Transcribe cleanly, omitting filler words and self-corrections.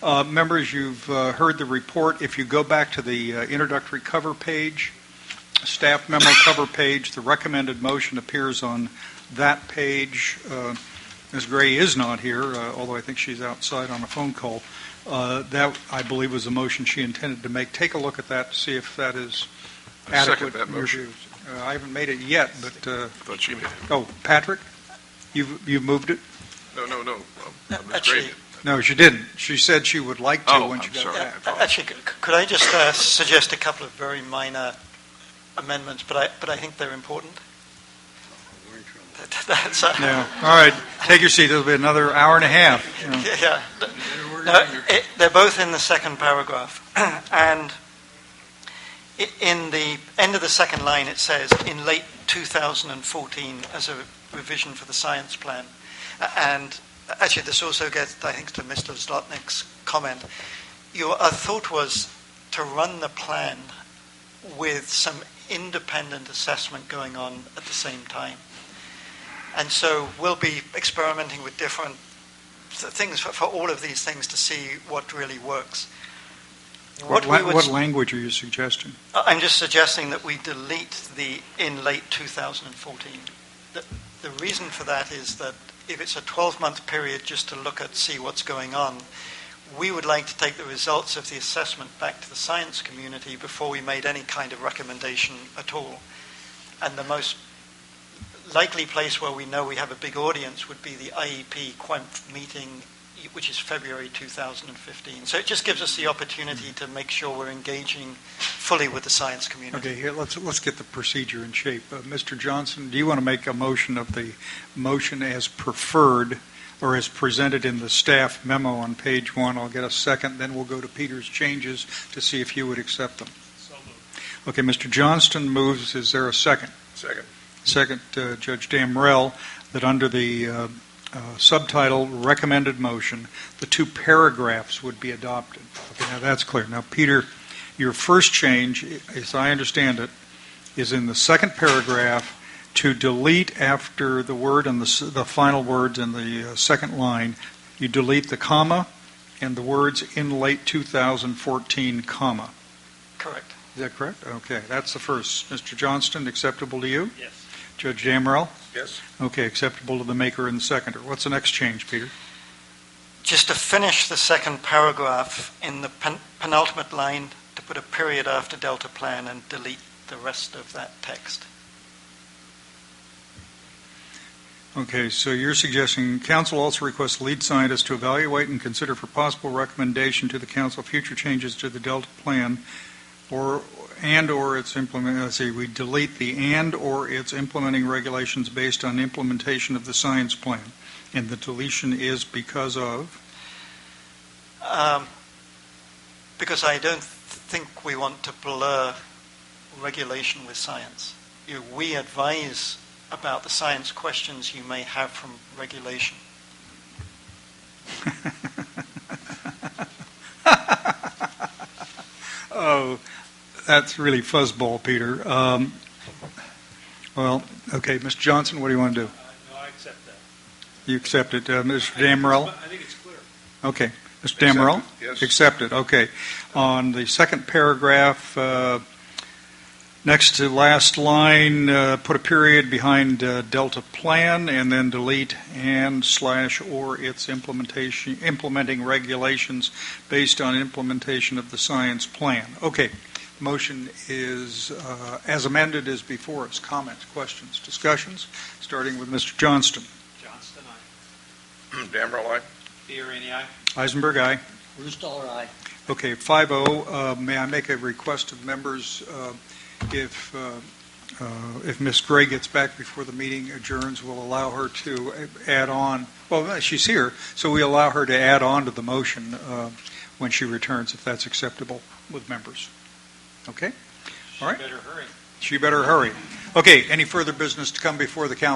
Members, you've heard the report. If you go back to the introductory cover page, staff memo cover page, the recommended motion appears on that page. Ms. Gray is not here, although I think she's outside on a phone call. That, I believe, was the motion she intended to make. Take a look at that to see if that is adequate. Second that motion. I haven't made it yet, but... I thought she made it. Oh, Patrick? You've moved it? No. Ms. Actually, Gray did. No, she didn't. She said she would like to when she got sorry. back. Actually, could I just suggest a couple of very minor amendments, but I think they're important. That's, Yeah. All right. Take your seat. It'll be another hour and a half. Yeah. No, they're both in the second paragraph. And in the end of the second line, it says, in late 2014 as a revision for the science plan. And actually, this also gets, I think, to Mr. Zlotnick's comment. Our thought was to run the plan with some independent assessment going on at the same time. And so we'll be experimenting with different things for all of these things to see what really works. What language are you suggesting? I'm just suggesting that we delete the in late 2014. The reason for that is that if it's a 12-month period just to look at, see what's going on, we would like to take the results of the assessment back to the science community before we made any kind of recommendation at all. And the most likely place where we know we have a big audience would be the IEP QUEMF meeting, which is February 2015. So it just gives us the opportunity to make sure we're engaging fully with the science community. Okay, here, let's get the procedure in shape. Mr. Johnson, do you want to make a motion of the motion as preferred or as presented in the staff memo on page 1? I'll get a second, then we'll go to Peter's changes to see if you would accept them. So moved. Okay, Mr. Johnston moves. Is there a second? Second. Second, Judge Damrell, that under the subtitle recommended motion, the two paragraphs would be adopted. Okay, now that's clear. Now, Peter, your first change, as I understand it, is in the second paragraph to delete after the word and the final words in the second line, you delete the comma and the words in late 2014, comma. Correct. Is that correct? Okay, that's the first. Mr. Johnston, acceptable to you? Yes. Judge Damrell? Yes. Okay, acceptable to the maker and the seconder. What's the next change, Peter? Just to finish the second paragraph, in the penultimate line, to put a period after Delta Plan and delete the rest of that text. Okay, so you're suggesting council also requests lead scientists to evaluate and consider for possible recommendation to the council future changes to the Delta Plan or its we delete the and or its implementing regulations based on implementation of the science plan. And the deletion is because of? Because I don't think we want to blur regulation with science. We advise about the science questions you may have from regulation. Oh, that's really fuzzball, Peter. Well, okay, Mr. Johnson, what do you want to do? No, I accept that. You accept it. Mr. Damrell? I think it's clear. Okay. Mr. Damrell? Yes. Accepted. Okay. On the second paragraph, next to last line, put a period behind Delta Plan and then delete and / or its implementing regulations based on implementation of the science plan. Okay. Motion is, as amended, is before us. Comments, questions, discussions, starting with Mr. Johnston. Johnston, aye. Damrell, aye. Fiorini, aye. Eisenberg, aye. Rooster, aye. Okay, 5-0. May I make a request of members, if Ms. Gray gets back before the meeting adjourns, we'll allow her to add on. Well, she's here, so we allow her to add on to the motion when she returns, if that's acceptable with members. Okay? All right. She better hurry. She better hurry. Okay, any further business to come before the council?